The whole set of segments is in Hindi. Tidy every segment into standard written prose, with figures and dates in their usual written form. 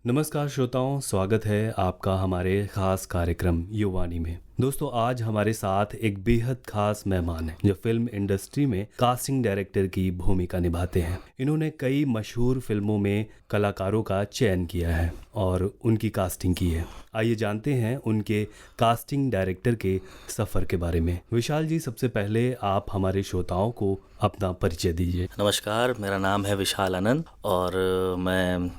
नमस्कार श्रोताओं, स्वागत है आपका हमारे खास कार्यक्रम युवानी में। दोस्तों, आज हमारे साथ एक बेहद खास मेहमान हैं जो फिल्म इंडस्ट्री में कास्टिंग डायरेक्टर की भूमिका निभाते हैं। इन्होंने कई मशहूर फिल्मों में कलाकारों का चयन किया है और उनकी कास्टिंग की है। आइए जानते हैं उनके कास्टिंग डायरेक्टर के सफ़र के बारे में। विशाल जी, सबसे पहले आप हमारे श्रोताओं को अपना परिचय दीजिए। नमस्कार, मेरा नाम है विशाल आनंद और मैं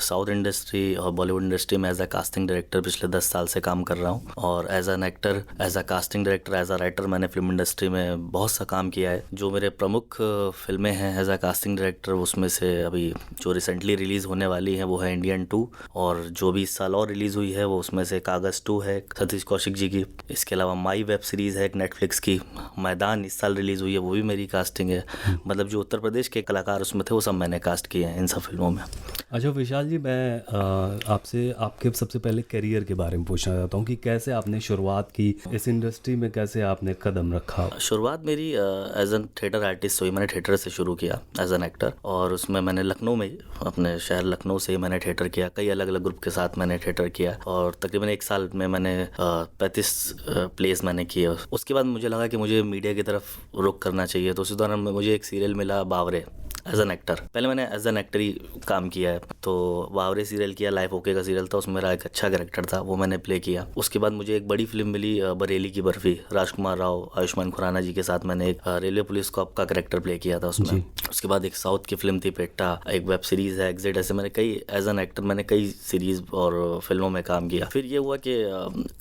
साउथ इंडस्ट्री और बॉलीवुड इंडस्ट्री में एज अ कास्टिंग डायरेक्टर पिछले 10 साल से काम कर रहा हूँ। और as an actor, as a casting director, as a writer मैंने फिल्म इंडस्ट्री में बहुत सा काम किया है। जो मेरे प्रमुख फिल्में हैं एज अ कास्टिंग डायरेक्टर, उसमें से अभी जो रिसेंटली रिलीज़ होने वाली है वो है इंडियन 2, और जो भी इस साल और रिलीज़ हुई है वो उसमें से कागज़ 2 है सतीश कौशिक जी की। इसके अलावा माई वेब सीरीज़ है एक नेटफ्लिक्स की, मैदान इस साल रिलीज़ हुई है, वो भी मेरी कास्टिंग है। मतलब जो उत्तर प्रदेश के कलाकार उसमें थे वो सब मैंने कास्ट किए हैं इन सब फिल्मों में। अच्छा विशाल जी, मैं आपसे आपके सबसे पहले करियर के बारे में पूछना चाहता हूँ कि कैसे आपने शुरुआत की इस इंडस्ट्री में, कैसे आपने कदम रखा? शुरुआत मेरी एज एन थिएटर आर्टिस्ट हुई। मैंने थिएटर से शुरू किया एज एन एक्टर, और उसमें मैंने लखनऊ में, अपने शहर लखनऊ से ही मैंने थिएटर किया। कई अलग अलग ग्रुप के साथ मैंने थिएटर किया और तकरीबन 1 साल में मैंने 35 प्लेस मैंने किए। उसके बाद मुझे लगा कि मुझे मीडिया की तरफ रुख करना चाहिए, तो उसी दौरान मुझे एक सीरियल मिला बावरे एज एन एक्टर। पहले मैंने एज एन एक्टर ही काम किया है, तो बावरे सीरियल किया। लाइफ ओके का सीरियल था, उसमें मेरा एक अच्छा कैरेक्टर था, वो मैंने प्ले किया। उसके बाद मुझे एक बड़ी फिल्म मिली बरेली की बर्फी, राजकुमार राव, आयुष्मान खुराना जी के साथ मैंने एक रेलवे पुलिस कॉप का कैरेक्टर प्ले किया था उसमें। उसके बाद एक साउथ की फिल्म थी पेट्टा, एक वेब सीरीज है एग्जिट। ऐसे मैंने कई एज एन एक्टर मैंने कई सीरीज और फिल्मों में काम किया। फिर ये हुआ कि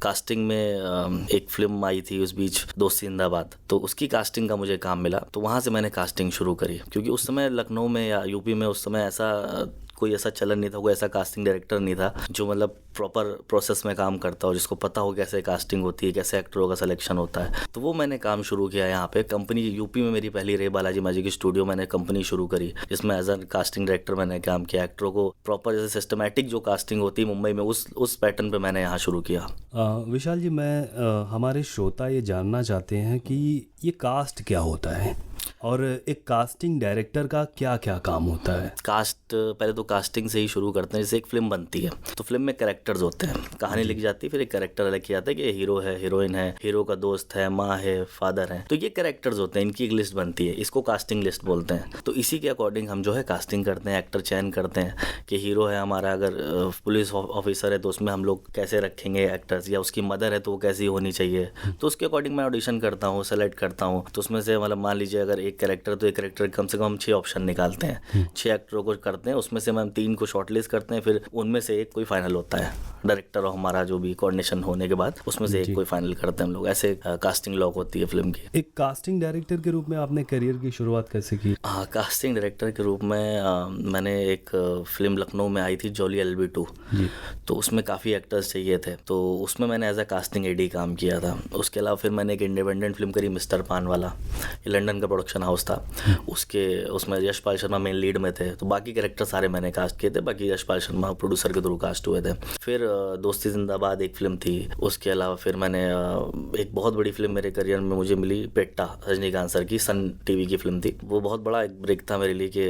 कास्टिंग में एक फिल्म आई थी उस बीच, दोस्ती जिंदाबाद, तो उसकी कास्टिंग का मुझे काम मिला, तो वहाँ से मैंने कास्टिंग शुरू करी। क्योंकि उस समय लखनऊ में या यूपी में उस समय कोई ऐसा चलन नहीं था, कोई ऐसा कास्टिंग डायरेक्टर नहीं था जो मतलब प्रॉपर प्रोसेस में काम करता हो, जिसको पता हो कैसे कास्टिंग होती है, कैसे एक्टरों का सिलेक्शन होता है। तो वो मैंने काम शुरू किया यहाँ पे। कंपनी यूपी में मेरी पहली रही बालाजी माजी की स्टूडियो, मैंने कंपनी शुरू करी जिसमें एज एन कास्टिंग डायरेक्टर मैंने काम किया। एक्टरों को प्रॉपर जैसे सिस्टमैटिक जो कास्टिंग होती है मुंबई में, उस पैटर्न पर मैंने यहाँ शुरू किया। विशाल जी, मैं हमारे श्रोता ये जानना चाहते हैं कि ये कास्ट क्या होता है और एक कास्टिंग डायरेक्टर का क्या क्या काम होता है? पहले तो कास्टिंग से ही शुरू करते हैं। जैसे एक फिल्म बनती है तो फिल्म में कैरेक्टर्स होते हैं, कहानी लिखी जाती है, फिर एक कैरेक्टर अलग किया जाता है कि हीरो है, हीरोइन है, हीरो का दोस्त है, माँ है, फादर है, तो ये कैरेक्टर्स होते हैं, इनकी एक लिस्ट बनती है, इसको कास्टिंग लिस्ट बोलते हैं। तो इसी के अकॉर्डिंग हम जो है कास्टिंग करते हैं, एक्टर चयन करते हैं कि हीरो है हमारा, अगर पुलिस ऑफिसर है तो उसमें हम लोग कैसे रखेंगे एक्टर्स, या उसकी मदर है तो वो कैसी होनी चाहिए, तो उसके अकॉर्डिंग मैं ऑडिशन करता हूँ, सेलेक्ट करता हूँ। तो उसमें से मतलब मान लीजिए अगर एक कैरेक्टर, तो एक कैरेक्टर कम से कम हम 6 ऑप्शन निकालते हैं, 6 एक्टरों को करते हैं, उसमें से हम 3 को शॉर्टलिस्ट करते हैं, फिर उनमें से एक कोई फाइनल होता है। डायरेक्टर और हमारा जो भी कोऑर्डिनेशन होने के बाद उसमें से एक कोई फाइनल करते हैं हम लोग। ऐसे कास्टिंग लॉक होती है फिल्म की। एक कास्टिंग डायरेक्टर के रूप में आपने करियर की शुरुआत कैसे की? हाँ, कास्टिंग डायरेक्टर के रूप में मैंने एक फिल्म लखनऊ में आई थी जॉली LB2, तो उसमें काफ़ी एक्टर्स चाहिए थे, तो उसमें मैंने एज अ कास्टिंग एडी काम किया था। उसके अलावा फिर मैंने एक इंडिपेंडेंट फिल्म करी मिस्टर पान वाला, ये लंदन का प्रोडक्शन हाउस था, उसमें यशपाल शर्मा मेन लीड में थे, तो बाकी कैरेक्टर सारे मैंने कास्ट किए थे, बाकी यशपाल शर्मा प्रोड्यूसर के थ्रू कास्ट हुए थे। फिर दोस्ती जिंदाबाद एक फिल्म थी। उसके अलावा फिर मैंने एक बहुत बड़ी फिल्म मेरे करियर में मुझे मिली, पेट्टा, रजनीकांत सर की, सन टीवी की फिल्म थी। वो बहुत बड़ा एक ब्रेक था मेरे लिए कि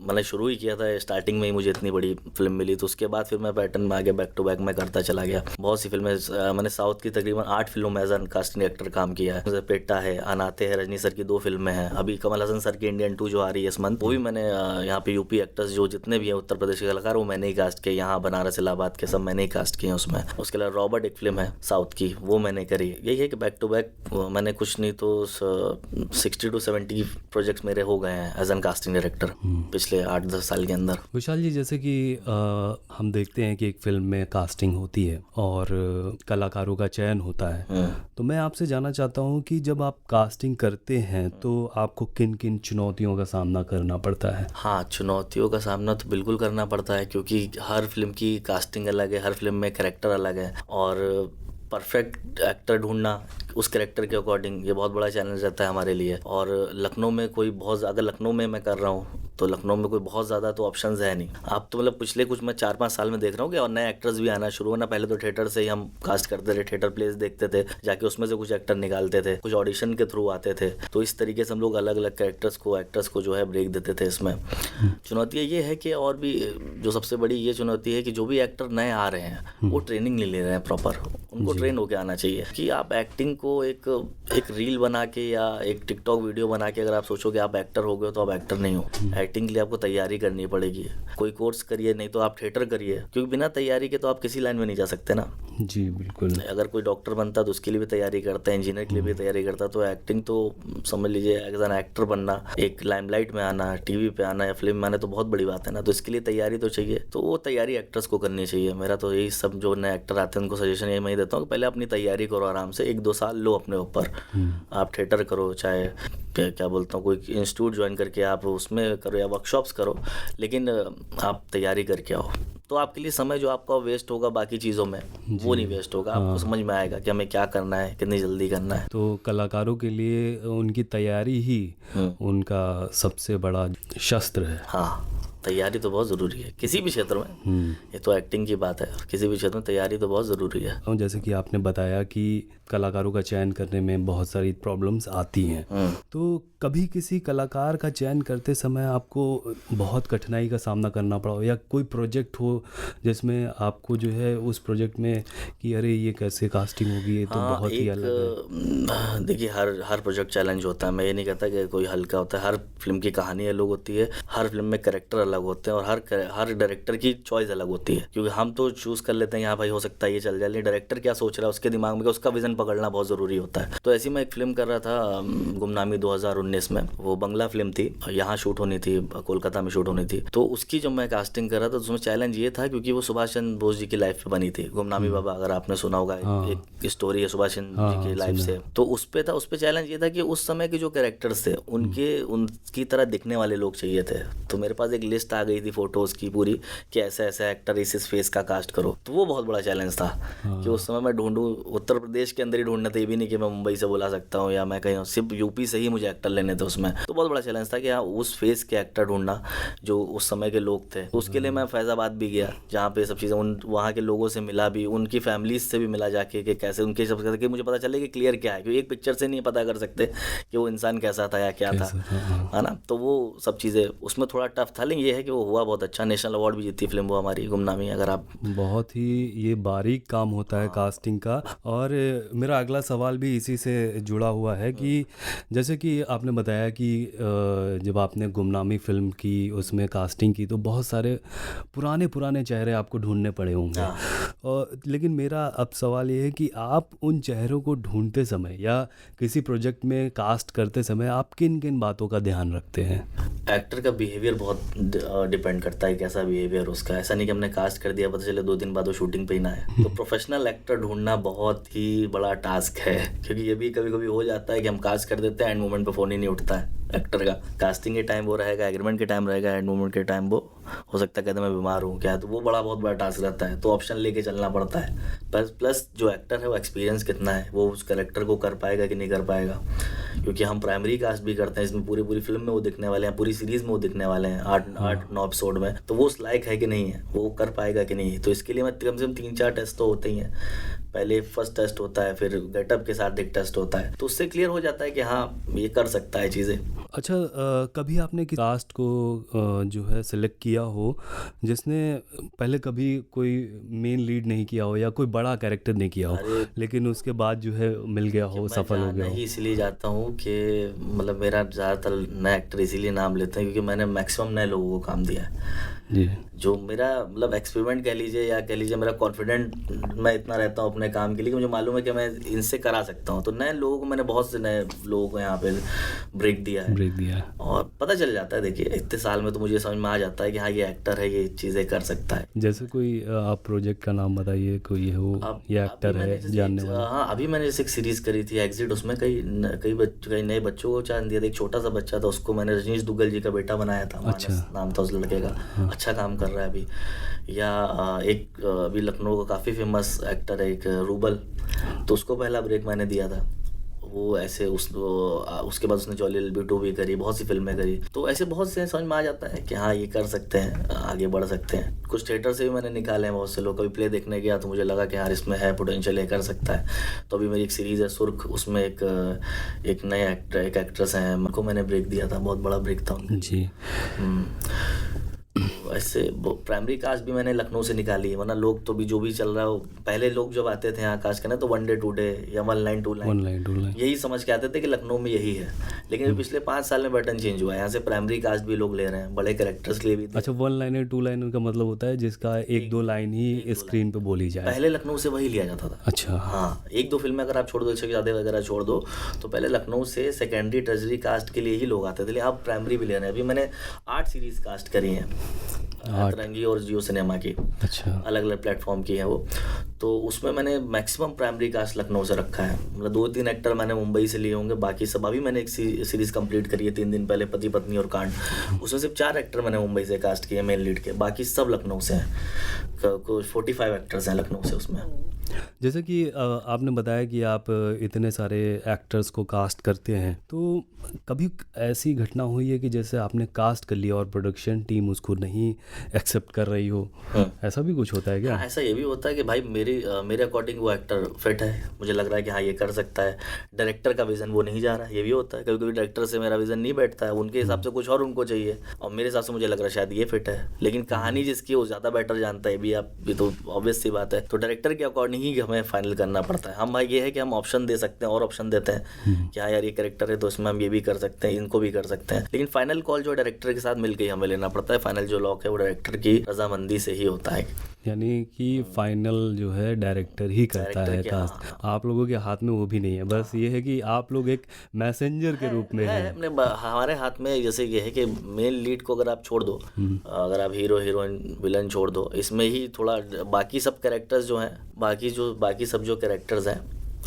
मैंने शुरू ही किया था, स्टार्टिंग में ही मुझे इतनी बड़ी फिल्म मिली, तो उसके बाद फिर मैं पैटर्न में आगे बैक टू बैक मैं करता चला गया। बहुत सी फिल्में मैंने साउथ की तकरीबन 8 फिल्मों में एज एन कास्टिंग एक्टर काम किया है। जैसे पेट्टा है, अनाते है, रजनी सर की 2 फिल्में हैं, अभी कमल हसन सर की इंडियन 2 जो आ रही है इस मंथ, वो भी मैंने यहाँ पे यूपी एक्टर्स जो जितने भी हैं उत्तर प्रदेश के कलाकार, वो मैंने ही कास्ट किए। यहाँ बनारस इलाहाबाद के सब मैंने ही कास्ट किए उसमें। उसके अलावा रॉबर्ट एक फिल्म है साउथ की, वो मैंने करी। यही है कि बैक टू बैक मैंने कुछ नहीं तो 60 to 70 प्रोजेक्ट्स मेरे हो गए हैं एज एन कास्टिंग डायरेक्टर पिछले 8-10 साल के अंदर। विशाल जी, जैसे कि हम देखते हैं कि एक फिल्म में कास्टिंग होती है और कलाकारों का चयन होता है, तो मैं आपसे जानना चाहता हूँ कि जब आप कास्टिंग करते हैं तो आपको किन किन चुनौतियों का सामना करना पड़ता है? हाँ, चुनौतियों का सामना तो बिल्कुल करना पड़ता है, क्योंकि हर फिल्म की कास्टिंग अलग है, हर फिल्म में कैरेक्टर अलग है, और परफेक्ट एक्टर ढूंढना उस कैरेक्टर के अकॉर्डिंग ये बहुत बड़ा चैलेंज रहता है हमारे लिए। और लखनऊ में कोई बहुत, अगर लखनऊ में मैं कर रहा हूँ तो लखनऊ में कोई बहुत ज़्यादा तो ऑप्शंस है नहीं। आप तो मतलब पिछले कुछ मैं 4-5 साल में देख रहा हूँ कि और नए एक्टर्स भी आना शुरू होना। पहले तो थिएटर से ही हम कास्ट करते थे, थिएटर प्लेस देखते थे, जाके उसमें से कुछ एक्टर निकालते थे, कुछ ऑडिशन के थ्रू आते थे। तो इस तरीके से हम लोग अलग अलग कैरेक्टर्स को, एक्टर्स को जो है ब्रेक देते थे इसमें। चुनौती ये है कि, और भी जो सबसे बड़ी ये चुनौती है कि जो भी एक्टर नए आ रहे हैं वो ट्रेनिंग नहीं ले रहे हैं प्रॉपर। उनको ट्रेन होके आना चाहिए कि आप एक्टिंग को एक रील बना के या एक टिकटॉक वीडियो बना के अगर आप सोचो कि आप एक्टर हो गए तो आप एक्टर नहीं हो। एक्टिंग के लिए आपको तैयारी करनी पड़ेगी। कोई कोर्स करिए, नहीं तो आप थिएटर करिए, क्योंकि बिना तैयारी के तो आप किसी लाइन में नहीं जा सकते ना। जी बिल्कुल। अगर कोई डॉक्टर बनता तो उसके लिए भी तैयारी करता है, इंजीनियर के लिए भी तैयारी करता। तो एक्टिंग तो समझ लीजिए एज एन एक्टर बनना, एक लाइमलाइट में आना, टीवी पे आना या फिल्म में आना तो बहुत बड़ी बात है ना। तो इसके लिए तैयारी तो चाहिए। तो वो तैयारी एक्टर्स को करनी चाहिए। मेरा तो यही सब जो नए एक्टर आते हैं उनको सजेशन यही मैं देता हूँ कि पहले अपनी तैयारी करो आराम से, 1-2 साल लो अपने ऊपर। आप थिएटर करो, चाहे क्या बोलता हूँ, कोई इंस्टीट्यूट ज्वाइन करके आप उसमें करो या वर्कशॉप्स करो, लेकिन आप तैयारी करके आओ। तो आपके लिए समय जो आपका वेस्ट होगा बाकी चीज़ों में वो नहीं वेस्ट होगा। आपको समझ में आएगा कि हमें क्या करना है, कितनी जल्दी करना है। तो कलाकारों के लिए उनकी तैयारी ही उनका सबसे बड़ा शस्त्र है। हाँ, तैयारी तो बहुत ज़रूरी है किसी भी क्षेत्र में। ये तो एक्टिंग की बात है, किसी भी क्षेत्र में तैयारी तो बहुत ज़रूरी है। और जैसे कि आपने बताया कि कलाकारों का चयन करने में बहुत सारी प्रॉब्लम्स आती हैं, तो कभी किसी कलाकार का चयन करते समय आपको बहुत कठिनाई का सामना करना पड़ा हो, या कोई प्रोजेक्ट हो जिसमें आपको जो है उस प्रोजेक्ट में कि अरे ये कैसे कास्टिंग होगी, ये तो बहुत ही अलग है। देखिए, हर प्रोजेक्ट चैलेंज होता है। मैं ये नहीं कहता कि कोई हल्का होता है। हर फिल्म की कहानी अलग होती है, हर फिल्म में कैरेक्टर अलग होते हैं, और हर डायरेक्टर की चॉइस अलग होती है। क्योंकि हम तो चूज़ कर लेते हैं यहाँ भाई हो सकता है ये चल जाए, लेकिन डायरेक्टर क्या सोच रहा है उसके दिमाग में, उसका विजन पकड़ना बहुत ज़रूरी होता है। तो ऐसी मैं एक फिल्म कर रहा था गुमनामी 2019 में। वो बंगला फिल्म थी, यहाँ शूट होनी थी, कोलकाता में शूट होनी थी। तो उसकी जब मैं कास्टिंग कर रहा था तो उसमें चैलेंज ये था क्योंकि वो सुभाष चंद्र बोस जी की लाइफ पे बनी थी। गुमनामी बाबा, अगर आपने सुना होगा, एक स्टोरी है सुभाष चंद्र जी की लाइफ से। तो उस पे चैलेंज ये था कि उस समय के जो कैरेक्टर्स थे उनकी तरह दिखने वाले लोग चाहिए थे। तो मेरे पास एक लिस्ट आ गई थी फोटोज की पूरी कि ऐसा ऐसा एक्टर इस फेस का कास्ट करो। तो वो बहुत बड़ा चैलेंज था कि उस समय मैं ढूंढूं, उत्तर प्रदेश के अंदर ही ढूंढना था, ये भी नहीं कि मैं मुंबई से बुला सकता हूँ या मैं कहीं सिर्फ यूपी से ही मुझे एक्टर लेने थे उसमें। तो बहुत बड़ा चैलेंज था कि हाँ उस फेस के एक्टर ढूंढना जो उस समय के लोग थे। उसके लिए मैं फैज़ाबाद भी गया, जहाँ पे सब चीज़ें वहाँ के लोगों से मिला भी, उनकी फैमिलीज से भी मिला जाके कि कैसे उनके सब कि मुझे पता चले कि क्लियर क्या है, क्योंकि एक पिक्चर से नहीं पता कर सकते कि वो इंसान कैसा था या क्या था, है ना। तो वो सब चीज़ें उसमें थोड़ा टफ था, लेकिन ये है कि वो हुआ बहुत अच्छा। नेशनल अवार्ड भी जीती फिल्म वो हमारी गुमनामी। अगर आप, बहुत ही ये बारीक काम होता है कास्टिंग का। और मेरा अगला सवाल भी इसी से जुड़ा हुआ है कि जैसे कि आपने बताया कि जब आपने गुमनामी फिल्म की उसमें कास्टिंग की तो बहुत सारे पुराने चेहरे आपको ढूंढने पड़े होंगे। और लेकिन मेरा अब सवाल ये है कि आप उन चेहरों को ढूंढते समय या किसी प्रोजेक्ट में कास्ट करते समय आप किन किन बातों का ध्यान रखते हैं? एक्टर का बिहेवियर बहुत डिपेंड करता है, कैसा बिहेवियर उसका। ऐसा नहीं कि हमने कास्ट कर दिया पता चले 2 दिन बाद वो शूटिंग पे ही ना है। तो प्रोफेशनल एक्टर ढूंढना बहुत ही बड़ा टास्क है, क्योंकि ये भी कभी कभी हो जाता है कि हम कास्ट कर देते हैं, एंड मोमेंट पे फ़ोन ही नहीं उठता है एक्टर का। कास्टिंग के टाइम वो रहेगा, एग्रीमेंट के टाइम रहेगा, एंड मोमेंट के टाइम वो हो सकता है कहते मैं बीमार हूँ क्या, तो वो बहुत बड़ा टास्क रहता है। तो ऑप्शन लेके चलना पड़ता है। प्लस जो एक्टर है वो एक्सपीरियंस कितना है, वो उस कैरेक्टर को कर पाएगा कि नहीं कर पाएगा। क्योंकि हम प्राइमरी कास्ट भी करते हैं, इसमें पूरी फिल्म में वो दिखने वाले हैं, पूरी सीरीज में वो दिखने वाले हैं 8-9 एपिसोड में। तो वो उस लायक है कि नहीं है, वो कर पाएगा कि नहीं। तो इसके लिए मैं कम से कम 3-4 टेस्ट तो होते ही हैं। पहले फर्स्ट टेस्ट होता है, फिर गेटअप के साथ एक टेस्ट होता है, तो उससे क्लियर हो जाता है कि हाँ ये कर सकता है चीज़ें। अच्छा, कभी आपने कास्ट को जो है सिलेक्ट किया हो जिसने पहले कभी कोई मेन लीड नहीं किया हो या कोई बड़ा कैरेक्टर नहीं किया हो, लेकिन उसके बाद जो है मिल गया हो, सफल हो गया हो? इसीलिए जाता हूँ कि मतलब मेरा ज़्यादातर नए एक्टर इसीलिए नाम लेते हैं क्योंकि मैंने मैक्सिमम नए लोगों को काम दिया है। जी, जो मेरा मतलब एक्सपेरिमेंट कह लीजिए या कह लीजिए मेरा कॉन्फिडेंट मैं इतना रहता हूँ अपने काम के लिए कि मुझे मालूम है कि मैं इनसे करा सकता हूँ। तो नए लोगों को मैंने बहुत से नए लोगों को यहाँ पे ब्रेक दिया है और पता चल जाता है। देखिए इतने साल में तो मुझे समझ में आ जाता है कि हाँ ये एक्टर है, ये चीज़ें कर सकता है। जैसे कोई आप प्रोजेक्ट का नाम बताइए, कोई हो ये एक्टर है जानने वाला? हाँ, अभी मैंने जैसे एक सीरीज़ करी थी एग्जिट, उसमें कई नए बच्चों को चांस दिया था। एक छोटा सा बच्चा था, उसको मैंने रजनीश दुग्गल जी का बेटा बनाया था। अच्छा, नाम था उस लड़के का। अच्छा काम कर रहा है अभी। या एक अभी लखनऊ का काफ़ी फेमस एक्टर है एक रूबल, तो उसको पहला ब्रेक मैंने दिया था। वो ऐसे उसके बाद उसने जॉली एलबी 2 भी करी, बहुत सी फिल्में करी, तो ऐसे बहुत से समझ में आ जाता है कि हाँ ये कर सकते हैं, आगे बढ़ सकते हैं। कुछ थिएटर से भी मैंने निकाले हैं बहुत से लोग, कभी प्ले देखने गया तो मुझे लगा कि यार इसमें है पोटेंशियल, ये कर सकता है। तो अभी मेरी एक सीरीज़ है सुर्ख, उसमें एक नए एक एक्ट्रेस हैं, उनको मैंने ब्रेक दिया था, बहुत बड़ा ब्रेक था उनका जी। ऐसे प्राइमरी कास्ट भी मैंने लखनऊ से निकाली है, वरना लोग तो भी जो भी चल रहा हो, पहले लोग जब आते थे यहाँ कास्ट करने तो 1 डे 2 डे या 1 लाइन 2 लाइन यही समझ के आते थे कि लखनऊ में यही है। लेकिन पिछले 5 साल में पैटर्न चेंज हुआ है, यहाँ से प्राइमरी कास्ट भी लोग ले रहे हैं, बड़े कैरेक्टर्स के लिए भी। अच्छा, 1 लाइन 2 लाइन का मतलब होता है जिसका 1-2 लाइन ही स्क्रीन पे बोली जाए। पहले लखनऊ से वही लिया जाता था। अच्छा। हाँ, 1-2 फिल्में अगर आप छोड़ दो, शहजादे वगैरह छोड़ दो, तो पहले लखनऊ से सेकेंडरी टर्जरी कास्ट के लिए ही लोग आते थे। अब प्राइमरी भी ले रहे हैं। अभी मैंने 8 सीरीज कास्ट करी हैं, तरंगी और जियो सिनेमा की। अच्छा। अलग अलग प्लेटफॉर्म की है वो, तो उसमें मैंने मैक्सिमम प्राइमरी कास्ट लखनऊ से रखा है। मतलब 2-3 एक्टर मैंने मुंबई से लिए होंगे, बाकी सब अभी मैंने एक सीरीज कंप्लीट करी है 3 दिन पहले, पति पत्नी और कांड, उसमें सिर्फ 4 एक्टर मैंने मुंबई से कास्ट किए मेन लीड के, बाकी सब लखनऊ से हैं। कुछ 45 एक्टर्स हैं लखनऊ से उसमें। जैसे कि आपने बताया कि आप इतने सारे एक्टर्स को कास्ट करते हैं, तो कभी ऐसी घटना हुई है कि जैसे आपने कास्ट कर लिया और प्रोडक्शन टीम उसको नहीं एक्सेप्ट कर रही हो? ऐसा भी कुछ होता है क्या? ऐसा ये भी होता है कि भाई मेरे अकॉर्डिंग वो एक्टर फिट है, मुझे लग रहा है कि हाँ ये कर सकता है, डायरेक्टर का विजन वो नहीं जा रहा है, ये भी होता है। कभी कभी डायरेक्टर से मेरा विजन नहीं बैठता है, उनके हिसाब से कुछ और उनको चाहिए, और मेरे हिसाब से मुझे लग रहा है शायद ये फिट है, लेकिन कहानी जिसकी वो ज़्यादा बेटर जानता है, ये तो ऑब्वियस सी बात है। तो डायरेक्टर के अकॉर्डिंग ही हमें फाइनल करना पड़ता है। हम भाई ये है कि हम ऑप्शन दे सकते हैं और ऑप्शन देते हैं कि हाँ यार ये कैरेक्टर है तो इसमें हम ये भी कर सकते हैं, इनको भी कर सकते हैं, लेकिन फाइनल कॉल जो डायरेक्टर के साथ मिलकर हमें लेना पड़ता है। फाइनल जो लॉक है वो डायरेक्टर की रजामंदी से ही होता है, यानी कि फाइनल जो है डायरेक्टर ही करता है कास्ट। आप लोगों के हाथ में वो भी नहीं है, बस ये है कि आप लोग एक मैसेंजर के रूप में हैं। हमारे हाथ में जैसे ये है कि मेन लीड को अगर आप छोड़ दो, अगर आप हीरो हीरोइन विलन छोड़ दो, इसमें ही थोड़ा बाकी सब कैरेक्टर्स जो हैं, बाकी सब जो कैरेक्टर्स हैं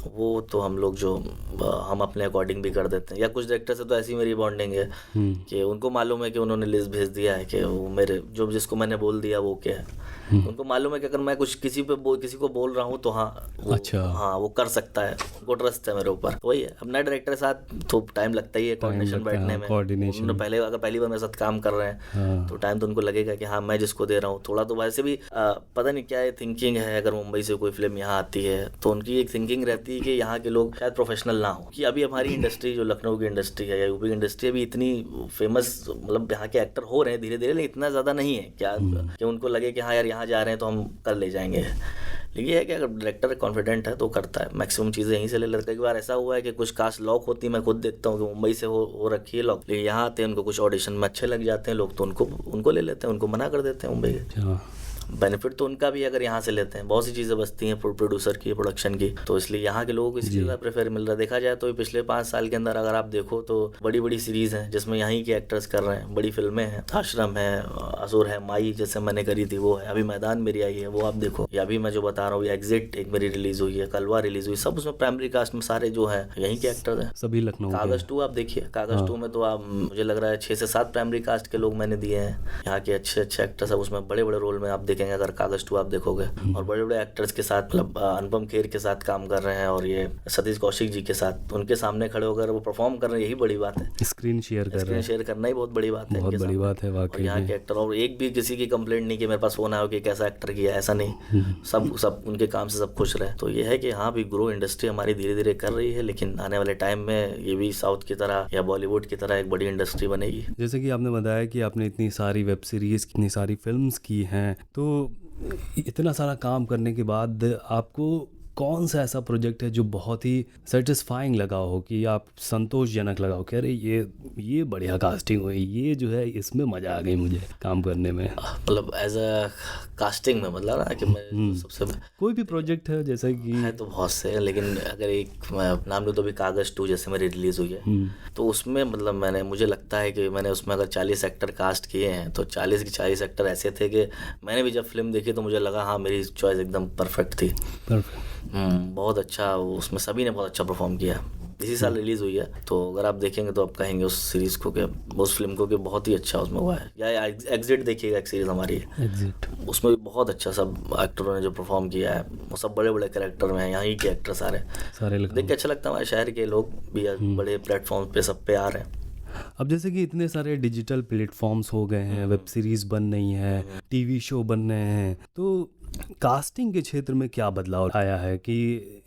वो तो हम अपने अकॉर्डिंग भी कर देते हैं। या कुछ डायरेक्टर से तो ऐसी मेरी बॉन्डिंग है कि उनको मालूम है कि उन्होंने लिस्ट भेज दिया है कि वो मेरे जो जिसको मैंने बोल दिया वो क्या है, उनको मालूम है कि अगर मैं कुछ किसी को बोल रहा हूँ तो हाँ वो कर सकता है, उनको ट्रस्ट है मेरे ऊपर। वही है, अब नए डायरेक्टर के साथ तो टाइम लगता ही है कोऑर्डिनेशन बैठने में। उन्होंने पहली बार मेरे साथ काम कर रहे हैं तो टाइम तो उनको लगेगा कि हाँ मैं जिसको दे रहा हूँ थोड़ा तो वैसे भी पता नहीं क्या है थिंकिंग है। अगर मुंबई से कोई फिल्म यहाँ आती है तो उनकी एक थिंकिंग रहती है कि यहाँ के लोग शायद प्रोफेशनल ना हो, कि अभी हमारी इंडस्ट्री जो लखनऊ की इंडस्ट्री है या यूपी की इंडस्ट्री अभी इतनी फेमस, मतलब यहाँ के एक्टर हो रहे हैं धीरे धीरे, लेकिन इतना ज़्यादा नहीं है क्या कि उनको लगे कि हाँ यार यहाँ जा रहे हैं तो हम कर ले जाएंगे। लेकिन ये है कि अगर डायरेक्टर कॉन्फिडेंट है तो करता है, मैक्सिमम चीज़ें यहीं से ले लेता है। कई बार ऐसा हुआ है कि कुछ कास्ट लॉक होती है, मैं खुद देखता हूँ कि मुंबई से हो रखी है लॉक, लेकिन यहाँ आते हैं उनको कुछ ऑडिशन में अच्छे लग जाते हैं लोग तो उनको ले लेते हैं, उनको मना कर देते हैं मुंबई के। बेनिफिट तो उनका भी अगर यहाँ से लेते हैं, बहुत सी चीज़ें बचती हैं प्रोड्यूसर की, प्रोडक्शन की, तो इसलिए यहाँ के लोगों को इसी चीज़ का प्रेफर मिल रहा है। देखा जाए तो पिछले 5 साल के अंदर अगर आप देखो तो बड़ी बड़ी सीरीज़ हैं जिसमें यहीं के एक्टर्स कर रहे हैं, बड़ी फिल्में हैं, आश्रम है, असुर है, माई जैसे मैंने करी थी वो है, अभी मैदान मेरी आई है वो आप देखो, या अभी मैं जो बता रहा हूँ एग्जिट एक मेरी रिलीज हुई है, कलवा रिलीज हुई, सब उसमें प्राइमरी कास्ट में सारे जो है यहीं के एक्टर्स हैं, सभी लखनऊ। कागज 2 आप देखिए, कागज 2 में तो आप मुझे लग रहा है 6 से 7 प्राइमरी कास्ट के लोग मैंने दिए हैं, यहाँ के अच्छे एक्टर्स है उसमें, बड़े बड़े रोल में आप देखेंगे अगर कागज 2 आप देखोगे, और बड़े बड़े एक्टर्स के साथ, मतलब अनुपम खेर के साथ काम कर रहे हैं और ये सतीश कौशिक जी के साथ, उनके सामने खड़े होकर वो परफॉर्म कर रहे हैं, यही बड़ी बात है। स्क्रीन शेयर करना ही बहुत बड़ी बात है, बहुत बड़ी बात है वाकई। यहाँ के एक्टर, और एक भी किसी की कंप्लेंट नहीं कि मेरे पास फोन आया कि कैसा एक्टर किया, ऐसा नहीं, सब उनके काम से सब खुश रहे। तो ये है कि हाँ भी ग्रो इंडस्ट्री हमारी धीरे धीरे कर रही है, लेकिन आने वाले टाइम में ये भी साउथ की तरह या बॉलीवुड की तरह एक बड़ी इंडस्ट्री बनेगी। जैसे कि आपने बताया कि आपने इतनी सारी वेब सीरीज, इतनी सारी फिल्म्स की हैं, तो इतना सारा काम करने के बाद आपको कौन सा ऐसा प्रोजेक्ट है जो बहुत ही सेटिस्फाइंग लगा हो, कि आप संतोषजनक लगा हो कि अरे ये बढ़िया कास्टिंग हुई, ये जो है इसमें मज़ा आ गई मुझे काम करने में? मतलब एज अ कास्टिंग में मतलब ना कि मैं सबसे कोई भी प्रोजेक्ट है जैसे कि है तो बहुत से, लेकिन अगर एक नाम लूँ तो भी कागज 2 जैसे मेरी रिलीज़ हुई है, तो उसमें मतलब मुझे लगता है कि मैंने उसमें अगर 40 एक्टर कास्ट किए हैं तो 40 के 40 एक्टर ऐसे थे कि मैंने भी जब फिल्म देखी तो मुझे लगा हाँ मेरी चॉइस एकदम परफेक्ट थी। बहुत अच्छा, उसमें सभी ने बहुत अच्छा परफॉर्म किया, इसी साल रिलीज हुई है, तो अगर आप देखेंगे तो आप कहेंगे उस सीरीज को कि उस फिल्म को कि बहुत ही अच्छा उसमें हुआ है। या एग्जिट देखिएगा, एक सीरीज हमारी है एग्जिट, उसमें भी बहुत अच्छा सब एक्टरों ने जो परफॉर्म किया है, वो सब बड़े बड़े कैरेक्टर में हैं, यहाँ के एक्टर सारे देख के अच्छा लगता है। हमारे शहर के लोग भी बड़े प्लेटफॉर्म पे सब पे आ रहे हैं। अब जैसे कि इतने सारे डिजिटल प्लेटफॉर्म्स हो गए हैं, वेब सीरीज बन रही हैं, टीवी शो बन रहे हैं, तो कास्टिंग के क्षेत्र में क्या बदलाव आया है कि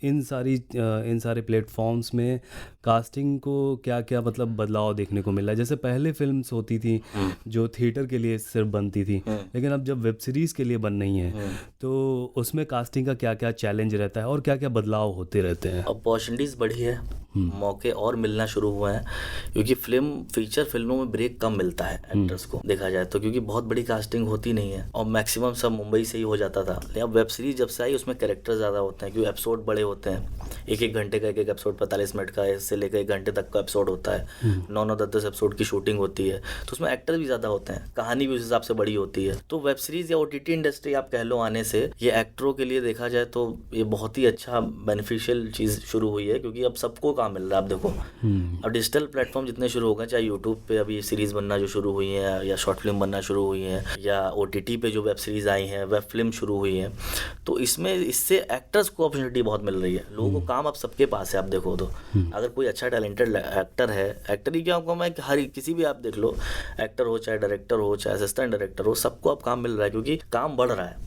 इन सारे प्लेटफॉर्म्स में कास्टिंग को क्या क्या मतलब बदलाव देखने को मिला है? जैसे पहले फिल्म्स होती थी जो थिएटर के लिए सिर्फ बनती थी, लेकिन अब जब वेब सीरीज़ के लिए बन रही हैं तो उसमें कास्टिंग का क्या क्या चैलेंज रहता है और क्या क्या बदलाव होते रहते हैं? अपॉर्चुनिटीज़ बढ़ी है, मौके और मिलना शुरू हुए हैं, क्योंकि फीचर फिल्मों में ब्रेक कम मिलता है एक्टर्स को देखा जाए तो, क्योंकि बहुत बड़ी कास्टिंग होती नहीं है और मैक्सिमम सब मुंबई से ही हो जाता था। लेकिन अब वेब सीरीज जब से आई उसमें कैरेक्टर ज़्यादा होते हैं, क्योंकि एपिसोड बड़े होते हैं, एक घंटे का एक एपिसोड 45 मिनट का से लेकर 1 घंटे तक का एपिसोड होता है, 9-9 10-10 एपिसोड की शूटिंग होती है, तो उसमें एक्टर भी ज़्यादा होते हैं, कहानी भी उस हिसाब से बड़ी होती है। तो वेब सीरीज़ या OTT इंडस्ट्री आप कह लो आने से ये एक्टरों के लिए देखा जाए तो ये बहुत ही अच्छा बेनिफिशियल चीज़ शुरू हुई है, क्योंकि अब सबको काम मिल रहा है। आप देखो अब डिजिटल प्लेटफॉर्म जितने शुरू हो गए, चाहे यूट्यूब पे अभी सीरीज़ बनना जो शुरू हुई है, या शॉर्ट फिल्म बनना शुरू हुई है, या OTT पे जो वेब सीरीज़ आई हैं, वेब फिल्म शुरू हुई है, तो इससे एक्टर्स को अपॉर्चुनिटी बहुत मिल रही है। लोगों को काम अब सबके पास है। आप देखो तो अगर कोई अच्छा टैलेंटेड एक्टर है, एक्टर ही क्या कहूँ मैं, हर किसी भी आप देख लो, एक्टर हो चाहे डायरेक्टर हो चाहे असिस्टेंट डायरेक्टर हो, सबको अब काम मिल रहा है, क्योंकि काम बढ़ रहा है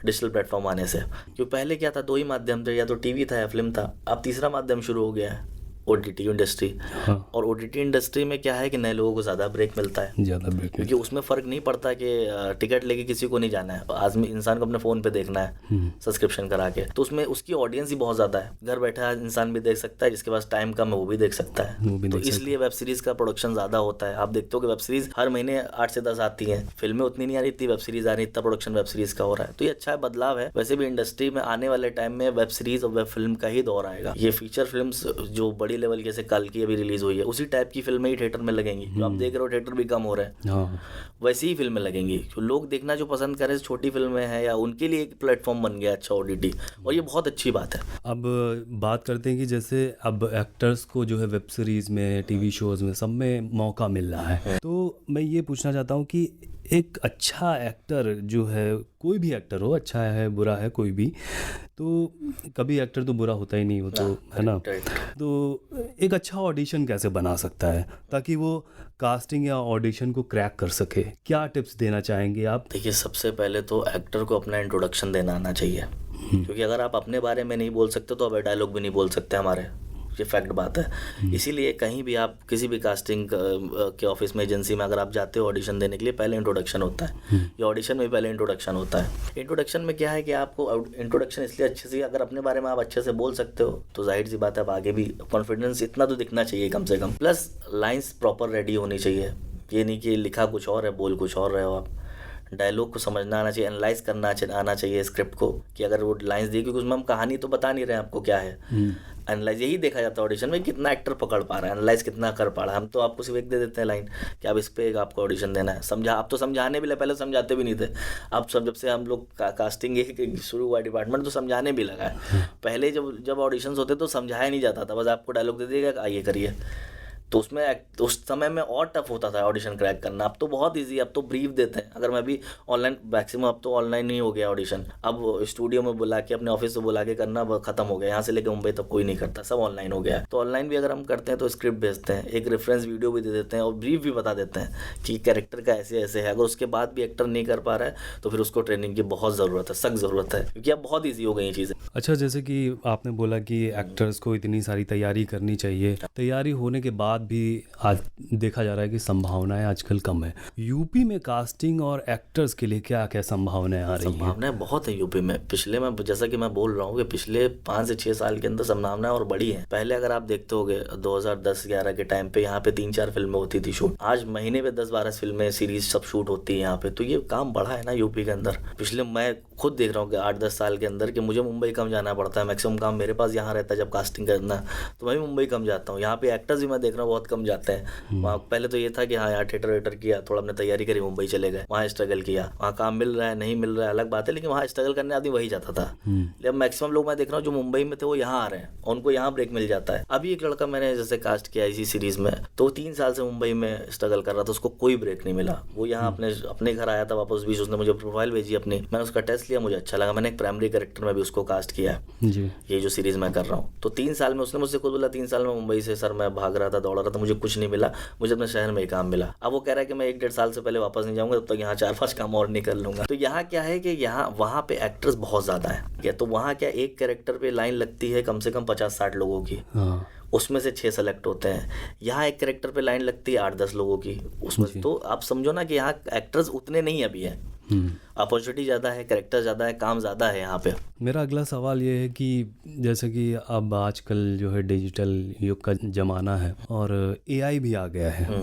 डिजिटल प्लेटफॉर्म आने से। क्योंकि पहले क्या था, 2 ही माध्यम थे, या तो टीवी था या फिल्म था, अब तीसरा माध्यम शुरू हो गया है, OTT इंडस्ट्री। और OTT इंडस्ट्री में क्या है कि नए लोगों को ज़्यादा ब्रेक मिलता है, क्योंकि उसमें फ़र्क नहीं पड़ता कि टिकट लेके किसी को नहीं जाना है, आदमी इंसान को अपने फ़ोन पे देखना है सब्सक्रिप्शन करा के, तो उसमें उसकी ऑडियंस ही बहुत ज़्यादा है। घर बैठा इंसान भी देख सकता है, जिसके पास टाइम कम है वो भी देख सकता है, तो इसलिए वेब सीरीज़ का प्रोडक्शन ज़्यादा होता है। आप देखते हो कि वेब सीरीज़ हर महीने 8 से 10 आती हैं, फिल्में उतनी नहीं आ रही, इतनी वेब सीरीज़ आ रही, इतना प्रोडक्शन वेब सीरीज़ का हो रहा है, तो ये अच्छा बदलाव है। वैसे भी इंडस्ट्री में आने वाले टाइम में वेब सीरीज़ और वेब फिल्म का ही दौर आएगा। ये फीचर फिल्म जो बड़ी लेवल जैसे कल अभी रिलीज हुई है, उसी टाइप की फिल्में ही थिएटर में लगेंगी। जो आप देख रहे हो थिएटर भी कम हो रहे हैं, वैसी ही फिल्में लगेंगी। जो लोग देखना जो पसंद करें छोटी फिल्में हैं, या उनके लिए एक प्लेटफॉर्म बन गया अच्छा OTT, और ये बहुत अच्छी बात है। अब बात करते हैं कि जैसे अब एक्टर्स को जो है वेब सीरीज में, टीवी शोज में, सब में मौका मिल रहा है, तो मैं ये पूछना चाहता हूँ कि एक अच्छा एक्टर जो है, कोई भी एक्टर हो, अच्छा है बुरा है कोई भी, तो कभी एक्टर तो बुरा होता ही नहीं, वो तो है ना, तो एक अच्छा ऑडिशन कैसे बना सकता है ताकि वो कास्टिंग या ऑडिशन को क्रैक कर सके? क्या टिप्स देना चाहेंगे आप? देखिए, सबसे पहले तो एक्टर को अपना इंट्रोडक्शन देना आना चाहिए, क्योंकि अगर आप अपने बारे में नहीं बोल सकते तो अब डायलॉग भी नहीं बोल सकते हमारे, ये फैक्ट बात है। इसीलिए कहीं भी आप किसी भी कास्टिंग के ऑफिस में, एजेंसी में अगर आप जाते हो ऑडिशन देने के लिए, पहले इंट्रोडक्शन होता है, या ऑडिशन में पहले इंट्रोडक्शन होता है। इंट्रोडक्शन में क्या है कि आपको इंट्रोडक्शन इसलिए अच्छे से, अगर अपने बारे में आप अच्छे से बोल सकते हो तो जाहिर सी बात है आप आगे भी, कॉन्फिडेंस इतना तो दिखना चाहिए कम से कम, प्लस लाइन्स प्रॉपर रेडी होनी चाहिए। ये नहीं कि लिखा कुछ और है, बोल कुछ और रहे हो आप। डायलॉग को समझना आना चाहिए, एनालाइज करना आना चाहिए स्क्रिप्ट को, कि अगर वो लाइंस दी, क्योंकि उसमें हम कहानी तो बता नहीं रहे हैं आपको क्या है, एनालाइज यही देखा जाता है ऑडिशन में, कितना एक्टर पकड़ पा रहा है, एनालाइज कितना कर पा रहा है। हम तो आपको सिर्फ एक दे देते हैं लाइन कि आप इस पे आपको ऑडिशन देना है, समझा, आप तो समझाने भी लगे, पहले समझाते भी नहीं थे, अब सब जब से हम लोग कास्टिंग शुरू हुआ डिपार्टमेंट तो समझाने भी लगा है। पहले जब ऑडिशंस होते तो समझाया नहीं जाता था, बस आपको डायलॉग दे देगा आइए करिए, तो उसमें उस समय में और टफ होता था ऑडिशन क्रैक करना। अब तो बहुत इजी, अब तो ब्रीफ देते हैं। अगर मैं भी ऑनलाइन, मैक्सिमम अब तो ऑनलाइन ही हो गया ऑडिशन, अब स्टूडियो में बुला के, अपने ऑफिस से बुला के करना खत्म हो गया, यहाँ से लेकर मुंबई तक कोई नहीं करता, सब ऑनलाइन हो गया है। तो ऑनलाइन भी अगर हम करते हैं तो स्क्रिप्ट भेजते हैं, एक रेफरेंस वीडियो भी दे देते हैं, और ब्रीफ भी बता देते हैं कि कैरेक्टर का ऐसे ऐसे है। अगर उसके बाद भी एक्टर नहीं कर पा रहा है तो फिर उसको ट्रेनिंग की बहुत ज़रूरत है, सख्त ज़रूरत है, क्योंकि अब बहुत ईजी हो गई ये चीज़ें। अच्छा, जैसे कि आपने बोला कि एक्टर्स को इतनी सारी तैयारी करनी चाहिए, तैयारी होने के बाद भी आज देखा जा रहा है कि संभावनाएं आजकल कम है। यूपी में कास्टिंग और एक्टर्स के लिए क्या क्या संभावनाएं आ रही हैं? संभावनाएं बहुत है यूपी में। पिछले में जैसा कि मैं बोल रहा हूँ कि पिछले 5 से 6 साल के अंदर संभावनाएं और बड़ी हैं। पहले अगर आप देखते होगे 2010-11 के टाइम पे यहाँ पे 3-4 फिल्में होती थी शूट, आज महीने में 10-12 फिल्में, सीरीज सब शूट होती है यहाँ पे। तो ये काम बढ़ा है ना यूपी के अंदर। पिछले मैं खुद देख रहा हूँ कि 8-10 साल के अंदर कि मुझे मुंबई कम जाना पड़ता है, मैक्सिमम काम मेरे पास यहाँ रहता है। जब कास्टिंग करना तो मैं भी मुंबई कम जाता हूँ। यहाँ पे एक्टर्स भी मैं देख रहा हूँ में बहुत कम जाते हैं। वहाँ पहले तो ये था कि हाँ यार थिएटर वेटर किया, थोड़ा हमने तैयारी करी, मुंबई चले गए, वहाँ स्ट्रगल किया, वहाँ काम मिल रहा है नहीं मिल रहा है अलग बात है, लेकिन वहाँ स्ट्रगल करने आदमी वही जाता था। लेकिन मैक्सिमम लोग मैं देख रहा हूँ जो मुंबई में थे वो यहाँ आ रहे हैं और उनको यहाँ ब्रेक मिल जाता है। अभी एक लड़का मैंने जैसे कास्ट किया इसी सीरीज में, तो 3 साल से मुंबई में स्ट्रगल कर रहा था, उसको कोई ब्रेक नहीं मिला। वो यहाँ अपने घर आया था वापस, बीच उसने मुझे प्रोफाइल भेजी अपनी, मैंने उसका टेस्ट लिया, मुझे अच्छा लगा, मैंने एक प्राइमरी कैरेक्टर में भी उसको कास्ट किया है जी। ये जो सीरीज मैं कर रहा हूँ। तो 3 साल में उसने मुझसे खुद बोला 3 साल में मुंबई से सर मैं भाग रहा था, दौड़ रहा था, मुझे कुछ नहीं मिला, मुझे अपने शहर में ही काम मिला। अब वो कह रहा है कि मैं 1-1.5 साल से पहले वापस नहीं जाऊंगा, तब तक यहाँ 4-5 काम और नहीं कर लूंगा। तो यहाँ क्या है कि यहाँ वहाँ पे एक्टर्स बहुत ज्यादा है, तो वहाँ क्या एक कैरेक्टर पे लाइन लगती है कम से कम 50-60 लोगों की, उसमें से 6 सेलेक्ट होते हैं। यहाँ एक कैरेक्टर पे लाइन लगती है 8-10 लोगों की उसमें, तो आप समझो ना कि यहाँ एक्टर्स उतने नहीं अभी है, अपॉर्चुनिटी ज़्यादा है, कैरेक्टर ज़्यादा है, काम ज़्यादा है यहाँ पे। मेरा अगला सवाल ये है कि जैसे कि अब आजकल जो है डिजिटल युग का ज़माना है और एआई भी आ गया है,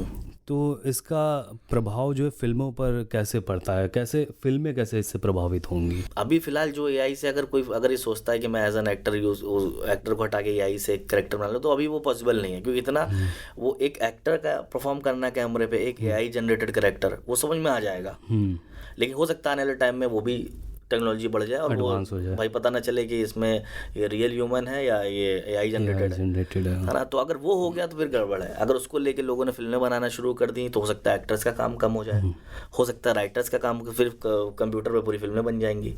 तो इसका प्रभाव जो है फिल्मों पर कैसे पड़ता है, कैसे फिल्में कैसे इससे प्रभावित होंगी? अभी फिलहाल जो एआई से अगर ये सोचता है कि मैं एज एन एक्टर एक्टर को हटा के एआई से एक कैरेक्टर बना लूँ, तो अभी वो पॉसिबल नहीं है, क्योंकि इतना वो एक एक्टर का परफॉर्म करना कैमरे पे एक एआई जनरेटेड कैरेक्टर वो समझ में आ जाएगा। लेकिन हो सकता है आने वाले टाइम में वो भी टेक्नोलॉजी बढ़ जाए और वो भाई पता ना चले कि इसमें ये रियल ह्यूमन है या ये एआई जनरेटेड है ना। तो अगर वो हो गया तो फिर गड़बड़ है। अगर उसको लेके लोगों ने फिल्में बनाना शुरू कर दी तो हो सकता है एक्टर्स का काम कम हो जाए, हो सकता है राइटर्स का काम, फिर कंप्यूटर पे पूरी फिल्में बन जाएंगी,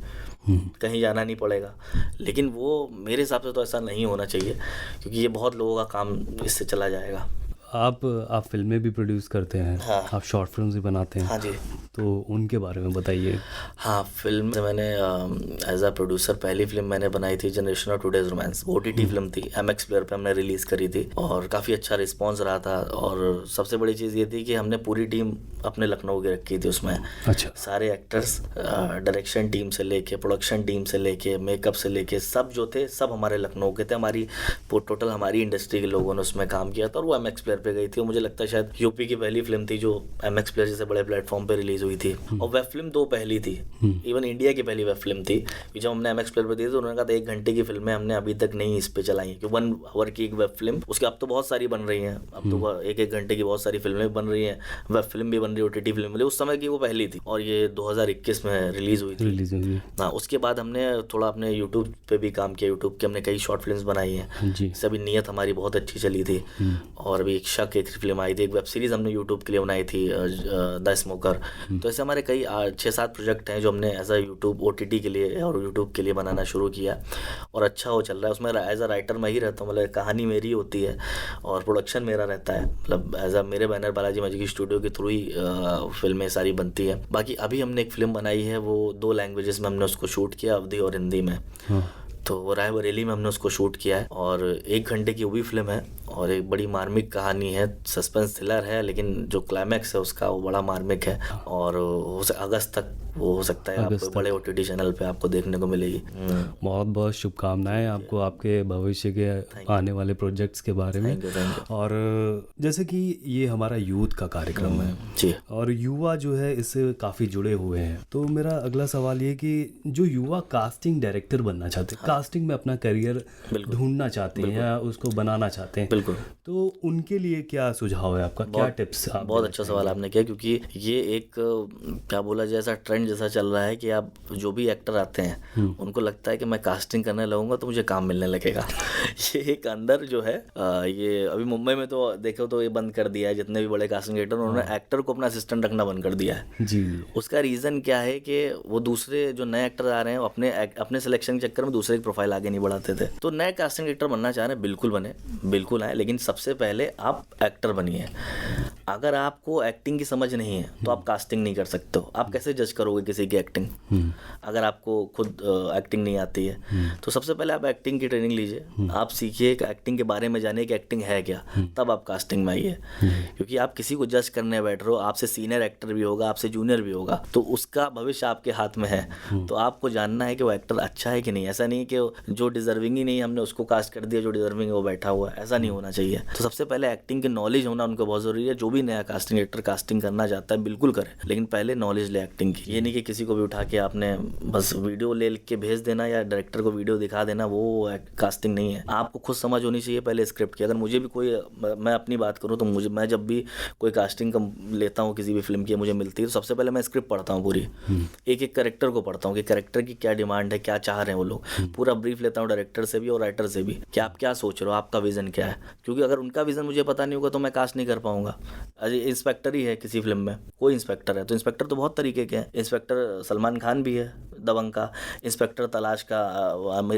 कहीं जाना नहीं पड़ेगा। लेकिन वो मेरे हिसाब से तो ऐसा नहीं होना चाहिए, क्योंकि ये बहुत लोगों का काम इससे चला जाएगा। आप फिल्में भी प्रोड्यूस करते हैं, हाँ। आप शॉर्ट फिल्म्स भी बनाते हैं। हाँ जी। तो उनके बारे में बताइए। हाँ, फिल्म से मैंने एज अ प्रोड्यूसर पहली फिल्म मैंने बनाई थी generation of today's romance, OTT film थी, एमएक्स प्लेयर पे हमने रिलीज करी थी और काफ़ी अच्छा रिस्पांस रहा था। और सबसे बड़ी चीज़ ये थी कि हमने पूरी टीम अपने लखनऊ की रखी थी उसमें। अच्छा। सारे एक्टर्स, डायरेक्शन टीम से लेके, प्रोडक्शन टीम से लेके, मेकअप से लेके, सब जो थे सब हमारे लखनऊ के थे। हमारी टोटल हमारी इंडस्ट्री के लोगों ने उसमें काम किया था और वो एमएक्स प्लेयर पे गई थी। मुझे लगता है शायद यूपी की पहली फिल्म थी जो एमएक्स प्लेयर जैसे बड़े प्लेटफॉर्म पे रिलीज हुई थी। और वेब फिल्म 2 पहली थी, इवन इंडिया की पहली वेब फिल्म थी। जब हमने एमएक्स प्लेयर पे दी तो उन्होंने कहा था 1 घंटे की फिल्में हमने अभी तक नहीं इस पे चलाई कि 1 आवर की एक वेब फिल्म, उसके अब तो बहुत सारी बन रही हैं, अब तो 1-1 घंटे की बहुत सारी फिल्में बन रही हैं, वेब फिल्म भी बन रही है, ओटीटी फिल्म भी। उस समय की वो पहली थी और ये 2021 में रिलीज हुई थी। हाँ, उसके बाद हमने थोड़ा अपने यूट्यूब पे भी काम किया। यूट्यूब के हमने कई शॉर्ट फिल्म बनाई हैं, सभी नीयत हमारी बहुत अच्छी चली थी। और अभी एक शक एक फिल्म आई थी, एक वेब सीरीज हमने यूट्यूब के लिए बनाई थी, द स्मोकर। तो ऐसे हमारे कई 6-7 प्रोजेक्ट हैं जो हमने एज अ यूट्यूब ओटीटी के लिए और यूट्यूब के लिए बनाना शुरू किया और अच्छा वो चल रहा है। उसमें एज अ राइटर मैं ही रहता हूँ, मतलब कहानी मेरी होती है और प्रोडक्शन मेरा रहता है, मतलब एज अ मेरे बैनर बालाजी मैजिक स्टूडियो के थ्रू ही फिल्में सारी बनती है। बाकी अभी हमने एक फिल्म बनाई है, वो 2 लैंग्वेजेस में हमने उसको शूट किया, अवधी और हिंदी में। तो वो रायबरेली में हमने उसको शूट किया है और 1 घंटे की वो भी फिल्म है और एक बड़ी मार्मिक कहानी है, सस्पेंस थ्रिलर है, लेकिन जो क्लाइमैक्स है उसका वो बड़ा मार्मिक है। और अगस्त तक वो हो सकता है आपको बड़े ओटीटी चैनल पे आपको देखने को मिलेगी। बहुत बहुत शुभकामनाएं आपको आपके भविष्य के आने वाले प्रोजेक्ट्स के बारे में। और जैसे कि ये हमारा यूथ का कार्यक्रम है जी, और युवा जो है इससे काफ़ी जुड़े हुए हैं, तो मेरा अगला सवाल ये कि जो युवा कास्टिंग डायरेक्टर बनना चाहते हैं, कास्टिंग में अपना करियर ढूंढना चाहते हैं या उसको बनाना चाहते हैं, बिल्कुल, तो उनके लिए क्या सुझाव है आपका, क्या टिप्स? बहुत अच्छा सवाल आपने किया, क्योंकि ये एक क्या बोला जाए ऐसा ट्रेंड जैसा चल रहा है कि आप जो भी एक्टर आते हैं उनको लगता है कि मैं कास्टिंग करने लगूंगा तो मुझे काम मिलने लगेगा। ये एक अंदर जो है ये अभी मुंबई में तो देखो तो ये बंद कर दिया है, जितने भी बड़े कास्टिंग डायरेक्टर उन्होंने एक्टर को अपना असिस्टेंट रखना बंद कर दिया है। जी। उसका रीज़न क्या है कि वो दूसरे जो नए एक्टर आ रहे हैं अपने सिलेक्शन के चक्कर में दूसरे की प्रोफाइल आगे नहीं बढ़ाते थे। तो नए कास्टिंग डायरेक्टर बनना चाह रहे हैं, बिल्कुल बने, बिल्कुल आए, लेकिन सबसे पहले आप एक्टर बनिए। अगर आपको एक्टिंग की समझ नहीं है तो आप कास्टिंग नहीं कर सकते हो। आप कैसे जज करोगे किसी की एक्टिंग अगर आपको खुद एक्टिंग नहीं आती है? तो सबसे पहले आप एक्टिंग की ट्रेनिंग लीजिए, आप सीखिए कि एक्टिंग के बारे में जानिए कि एक्टिंग है क्या, तब आप कास्टिंग में आइए। क्योंकि आप किसी को जज करने बैठ रहे हो, आपसे सीनियर एक्टर भी होगा, आपसे जूनियर भी होगा, तो उसका भविष्य आपके हाथ में है। तो आपको जानना है कि वो एक्टर अच्छा है कि नहीं। ऐसा नहीं कि जो डिजर्विंग ही नहीं हमने उसको कास्ट कर दिया, जो डिजर्विंग है वो बैठा हुआ है, ऐसा नहीं होना चाहिए। तो सबसे पहले एक्टिंग की नॉलेज होना उनको बहुत ज़रूरी है। जो भी भी नया कास्टिंग एक्टर कास्टिंग करना चाहता है बिल्कुल करे, लेकिन पहले नॉलेज ले एक्टिंग की। ये नहीं कि किसी को भी उठा के आपने बस वीडियो ले के भेज देना या डायरेक्टर को वीडियो दिखा देना, वो कास्टिंग नहीं है। आपको खुद समझ होनी चाहिए पहले स्क्रिप्ट की। अगर मुझे भी कोई, मैं अपनी बात करूँ तो मैं जब भी कोई कास्टिंग लेता हूँ किसी भी फिल्म की मुझे मिलती है, तो सबसे पहले मैं स्क्रिप्ट पढ़ता हूँ पूरी, एक एक कैरेक्टर को पढ़ता हूँ कि कैरेक्टर की क्या डिमांड है, क्या चाह रहे हैं वो लोग। पूरा ब्रीफ लेता हूँ डायरेक्टर से भी और राइटर से भी कि आप क्या सोच रहे हो, आपका विजन क्या है। क्योंकि अगर उनका विजन मुझे पता नहीं होगा तो मैं कास्ट नहीं कर पाऊंगा। अरे इंस्पेक्टर ही है किसी फिल्म में, कोई इंस्पेक्टर है तो इंस्पेक्टर तो बहुत तरीके के हैं। इंस्पेक्टर सलमान खान भी है दबंग का, इंस्पेक्टर तलाश का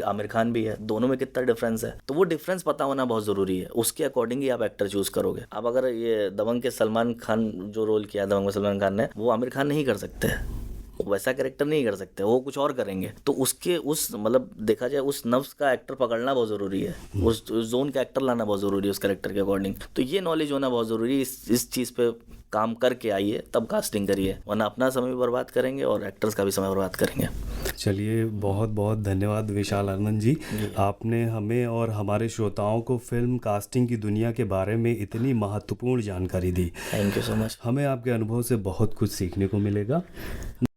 आमिर खान भी है, दोनों में कितना डिफरेंस है। तो वो डिफरेंस पता होना बहुत ज़रूरी है, उसके अकॉर्डिंग ही आप एक्टर चूज़ करोगे। अब अगर ये दबंग के सलमान खान जो रोल किया दबंग में सलमान खान ने, वो आमिर खान नहीं कर सकते, वैसा कैरेक्टर नहीं कर सकते, वो कुछ और करेंगे। तो उसके उस मतलब देखा जाए उस नफ्स का एक्टर पकड़ना बहुत ज़रूरी है, उस जोन का एक्टर लाना बहुत ज़रूरी है उस कैरेक्टर के अकॉर्डिंग। तो ये नॉलेज होना बहुत ज़रूरी है। इस चीज़ पे काम करके आइए तब कास्टिंग करिए, वरना अपना समय भी बर्बाद करेंगे और एक्टर्स का भी समय बर्बाद करेंगे। चलिए, बहुत बहुत धन्यवाद विशाल आनंद जी, आपने हमें और हमारे श्रोताओं को फिल्म कास्टिंग की दुनिया के बारे में इतनी महत्वपूर्ण जानकारी दी। Thank you so much. हमें आपके अनुभव से बहुत कुछ सीखने को मिलेगा।